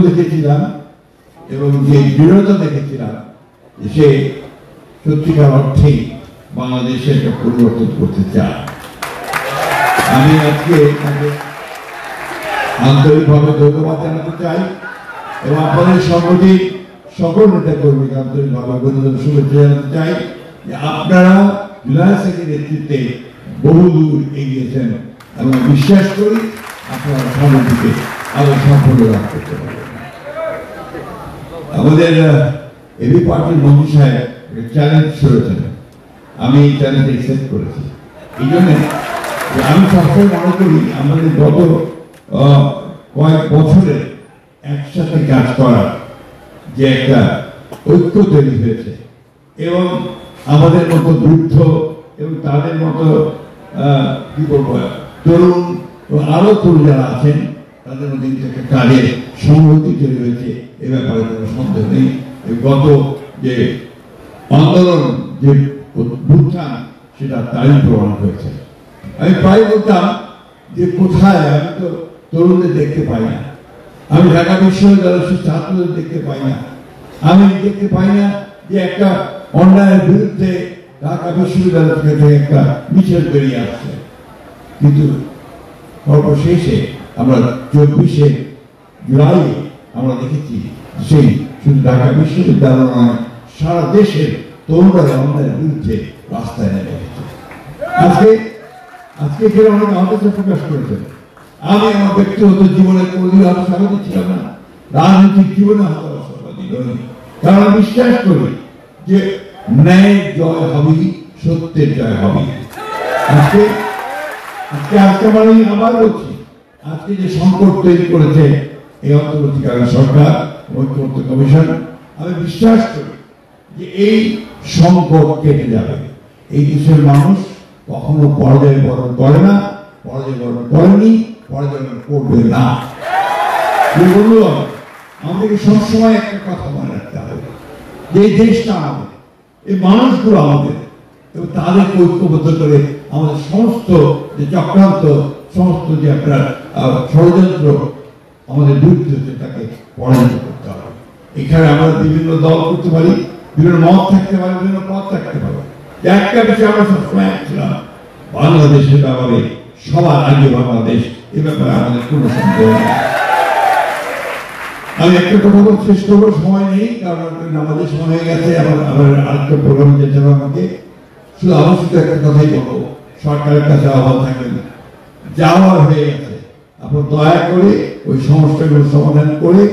দেখেছিলাম এবং যে দৃঢ়তা দেখেছিলাম, সে সত্যিকার অর্থেই বাংলাদেশের একটা পরিবর্তন করতে চায়। আমি আজকে তাকে আন্তরিকভাবে ধন্যবাদ জানাতে চাই এবং আপনাদের সংগঠিত সকল নেতা কর্মীকে আন্তরিকভাবে অভিনন্দন শুভেচ্ছা জানাতে চাই যে আপনারা জুলাই সেকের নেতৃত্বে বহুদূর এগিয়েছেন এবং বিশ্বাস করি আপনারা সামনের দিকে আরো সাফল্য লাভ করতে পারবেন। আমাদের এবি পার্টির মন্ত্রী সাহেব চ্যালেঞ্জ করেছেন, আমি এই চ্যালেঞ্জ অ্যাকসেপ্ট করেছি। এই জন্য আমি সবসময় মনে করি আমাদের গত কয়েক বছরে একসাথে কাজ করার যে একটা ঐক্য তৈরি হয়েছে এবং আমাদের মতো বৃদ্ধ এবং তাদের মতো কি বলবো তরুণ ও আরো তরুণ যারা আছেন তাদের মধ্যে একটা কাজের সংহতি তৈরি হয়েছে, এ ব্যাপারে কোনো সন্দেহ নেই। গত যে আন্দোলন যে উত্থান সেটা তারই প্রমাণ হয়েছে। আমি প্রায় বলতাম যে কোথায় আমি তো তরুণদের দেখতে পাই না, আমি ঢাকা বিশ্ববিদ্যালয়ের ছাত্রদের দেখতে পাই না, আমি দেখতে পাই না যে একটা অন্যায়ের বিরুদ্ধে ঢাকা বিশ্ববিদ্যালয় থেকে একটা মিছিল বেরিয়ে আসছে। কিন্তু সর্বশেষে আমরা 24শে জুলাই আমরা দেখেছি সেই শুধু ঢাকা বিশ্ববিদ্যালয় নয়, সারা দেশের তরুণরা অন্যায়ের বিরুদ্ধে রাস্তায় নেমে গেছে। আজকে এখানে অনেক আহ্বান প্রকাশ করেছেন। আমি আমার ব্যক্তিগত জীবনে কোনোদিন আশাবাদী ছিলাম না, রাজনৈতিক জীবনে আশাবাদী নই, কারণ আমি বিশ্বাস করি যে ন্যায় জয় হবে, সত্যের জয় হবে। আজকে মানে আবার বলছি, আজকে যে সংকট তৈরি করেছে এই অন্তর্বর্তীকালীন সরকার, ঐক্যমত্য কমিশন, আমি বিশ্বাস করি যে এই সংকট কেটে যাবে। এই দেশের মানুষ কখনো পরাজয় বরণ করে না, পরাজয় বরণ করেনি, পরাজয় করবে না। বন্ধুগণ, আমাদেরকে সবসময় একটা কথা মনে রাখতে হবে যে এই দেশটা আমাদের, এই মানুষগুলো আমাদের, এবং তাদেরকে ঐক্যবদ্ধ করে আমাদের সমস্ত যে চক্রান্ত, সমস্ত যে আপনার ষড়যন্ত্র আমাদের বিরুদ্ধে হচ্ছে তাকে পরাজিত করতে হবে। এখানে আমরা বিভিন্ন দল করতে পারি, বিভিন্ন মত থাকতে পারে, বিভিন্ন পথ থাকতে পারে। একটা বিষয় আমরা সবসময় ছিলাম, বাংলাদেশের ব্যাপারে সবার আগে বাংলাদেশ, এ ব্যাপারে আমাদের কোনো সন্দেহ নেই। আমি একটা কথা বলতে শেষ করবো, সময় নেই, কারণ আমাদের সময় হয়ে গেছে, আমার আরেকটা প্রোগ্রাম যেতে হবে আমাকে। শুধু আমার শুধু একটা কথাই বলবো, সরকারের কাছে আহ্বান থাকবেন, যাওয়ার হয়ে গেছে, আপনার দয়া করে ওই সমস্যাগুলো সমাধান করে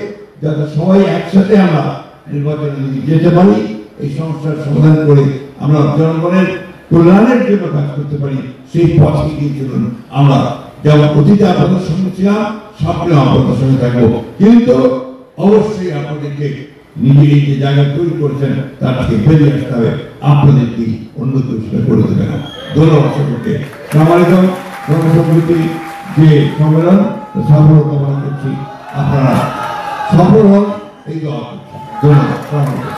যাতে সবাই একসাথে আমরা নির্বাচনে যেতে পারি, এই সমস্যার সমাধান করে আমরা জনগণের কল্যাণের জন্য কাজ করতে পারি, সেই পথে এগিয়ে চলুন। আমরা যেমন অতীতে আপনাদের সঙ্গে ছিলাম, সামনে আপনাদের সঙ্গে থাকবো, কিন্তু অবশ্যই আপনাদেরকে নিজে যে জায়গা তৈরি করেছেন তার থেকে বেরিয়ে আসতে হবে, আপনাদেরকে অন্য কেউ সেটা করে দেবে না। ধন্যবাদ সকলকে। সামাজিক গণসংহতি যে সম্মেলন সফল কামনা করছি, আপনারা সফল হন, এই দোয়া করছি। ধন্যবাদ।